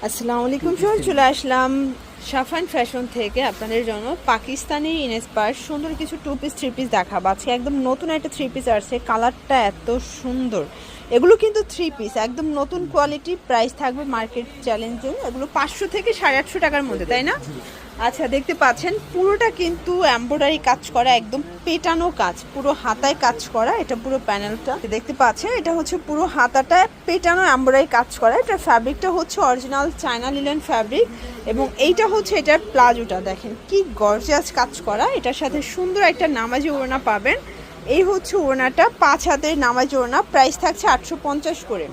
আসসালামু আলাইকুম সবাই, চলে আসলাম সাফান ফ্যাশন থেকে আপনাদের জন্য পাকিস্তানি ইনস্পায়ার সুন্দর কিছু টু পিস থ্রি পিস দেখাবো। আজকে একদম নতুন একটা থ্রি পিস আসছে, কালারটা এত সুন্দর। এগুলো কিন্তু থ্রি পিস একদম নতুন কোয়ালিটি, প্রাইস থাকবে মার্কেট চ্যালেঞ্জিং। এগুলো 500 থেকে 850 টাকার মধ্যে, তাই না? আচ্ছা, দেখতে পাচ্ছেন পুরোটা কিন্তু এমব্রয়ডারি কাজ করা, একদম পেটানো কাজ, পুরো হাতায় কাজ করা। এটা পুরো প্যানেলটা দেখতে পাচ্ছেন, এটা হচ্ছে পুরো হাতাটা পেটানো এমব্রয়ডারি কাজ করা। এটা ফ্যাব্রিকটা হচ্ছে অরিজিনাল চায়না লিলেন ফ্যাব্রিক, এবং এইটা হচ্ছে এটার প্লাজোটা দেখেন কি গর্জিয়াস কাজ করা। এটার সাথে সুন্দর একটা নামাজি ওড়না পাবেন। এই হচ্ছে ওড়নাটা, 5 হাতের নামাজি ওড়না। প্রাইস থাকছে 850 করে।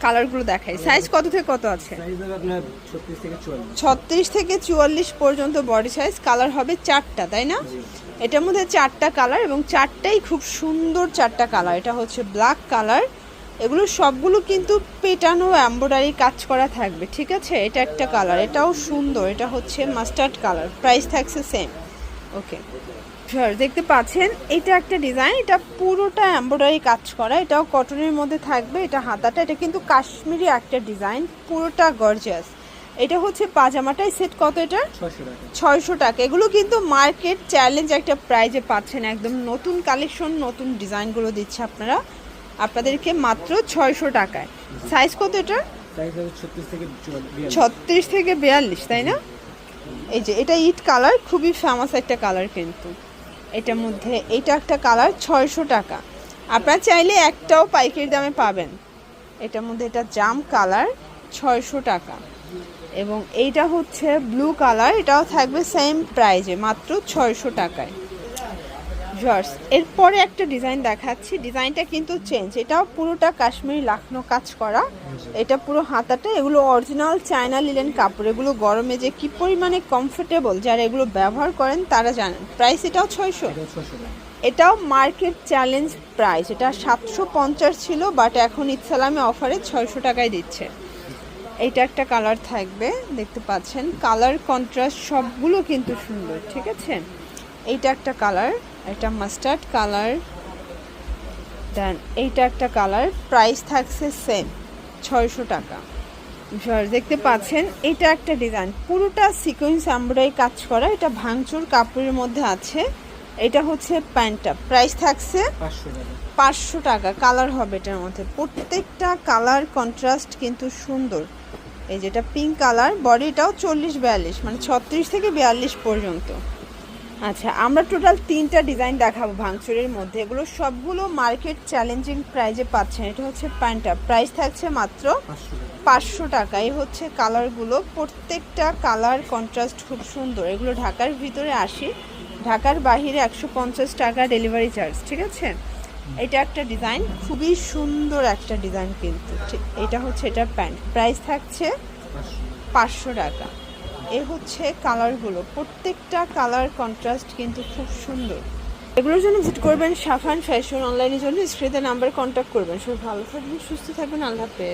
কালারগুলো দেখাই, সাইজ কত থেকে কত আছে? 36 থেকে 44 পর্যন্ত বডি সাইজ। কালার হবে 4টা, তাই না? এটার মধ্যে 4টা কালার, এবং 4টাই খুব সুন্দর 4টা কালার। এটা হচ্ছে ব্ল্যাক কালার। এগুলো সবগুলো কিন্তু পেটানো এমব্রয়ডারি কাজ করা থাকবে, ঠিক আছে? এটা একটা কালার, এটাও সুন্দর। এটা হচ্ছে মাস্টার্ড কালার। প্রাইস থাকছে সেম। ওকে, দেখতে পাচ্ছেন এটা একটা ডিজাইন, এটা পুরোটা এমব্রয়ডারি কাজ করা। এটাও কটনের মধ্যে থাকবে। এটা হাতাটা, এটা কিন্তু কাশ্মীরি একটা ডিজাইন, পুরোটা গর্জিয়াস। এটা হচ্ছে পাজামাটা। সেট কত? এটা 600 টাকা। এগুলো কিন্তু মার্কেট চ্যালেঞ্জ একটা প্রাইজে পাচ্ছেন। একদম নতুন কালেকশন, নতুন ডিজাইনগুলো দিচ্ছে আপনাদেরকে মাত্র 600 টাকায়। সাইজ কত? এটা 36 থেকে 42, তাই না? এই যে এটা ইট কালার, খুবই ফেমাস একটা কালার কিন্তু এটার মধ্যে। এটা একটা কালার 600 টাকা। আপনারা চাইলে একটাও পাইকারি দামে পাবেন এটার মধ্যে। এটা জাম কালার, 600 টাকা। এবং এইটা হচ্ছে ব্লু কালার, এটাও থাকবে সেম প্রাইজে মাত্র 600 টাকায়। জর্জ, এরপরে একটা ডিজাইন দেখাচ্ছি। ডিজাইনটা কিন্তু চেঞ্জ। এটাও পুরোটা কাশ্মীরি লাখনো কাজ করা। এটা পুরো হাতাটা, এগুলো অরিজিনাল চায়না লিলেন কাপড়। এগুলো গরমে যে কি পরিমাণে কমফোর্টেবল, যারা এগুলো ব্যবহার করেন তারা জানেন। প্রাইস এটাও 600। এটাও মার্কেট চ্যালেঞ্জ প্রাইস। এটা 750 ছিল, বাট এখন ইতসালামে অফারে 600 টাকায় দিচ্ছে। এইটা একটা কালার থাকবে, দেখতে পাচ্ছেন। কালার কন্ট্রাস্ট সবগুলো কিন্তু সুন্দর, ঠিক আছে? এইটা একটা কালার, এটা মাস্টার্ড কালার। দেন এইটা একটা কালার। প্রাইস থাকছে সেম 600 টাকা। দেখতে পাচ্ছেন এটা একটা ডিজাইন, পুরোটা সিকোয়েন্স এমব্রয়ডারি কাজ করা। এটা ভাঙচুর কাপড়ের মধ্যে আছে। এটা হচ্ছে প্যান্টটা। প্রাইস থাকছে 500 টাকা। কালার হবে এটার মধ্যে, প্রত্যেকটা কালার কন্ট্রাস্ট কিন্তু সুন্দর। এই যেটা পিঙ্ক কালার, বডিটাও 40-42, মানে 36 থেকে 42 পর্যন্ত। আচ্ছা, আমরা টোটাল 3টা ডিজাইন দেখাবো ভাঙচুরের মধ্যে। এগুলো সবগুলো মার্কেট চ্যালেঞ্জিং প্রাইজে পাচ্ছেন। এটা হচ্ছে প্যান্টটা, প্রাইস থাকছে মাত্র 500 টাকা। এই হচ্ছে কালারগুলো, প্রত্যেকটা কালার কন্ট্রাস্ট খুব সুন্দর। এগুলো ঢাকার ভিতরে 80, ঢাকার বাহিরে 150 টাকা ডেলিভারি চার্জ, ঠিক আছে? এটা একটা ডিজাইন, খুবই সুন্দর একটা ডিজাইন কিন্তু। এটা হচ্ছে এটা প্যান্ট, প্রাইস থাকছে 500 টাকা। এ হচ্ছে কালারগুলো, প্রত্যেকটা কালার কন্ট্রাস্ট কিন্তু খুব সুন্দর। এগুলোর জন্য ভিজিট করবেন সাফান ফ্যাশন। অনলাইনের জন্য স্ক্রিনে নাম্বার কন্ট্যাক্ট করবেন। সব ভালো থাকবেন, সুস্থ থাকবেন। আল্লাহ হাফেজ।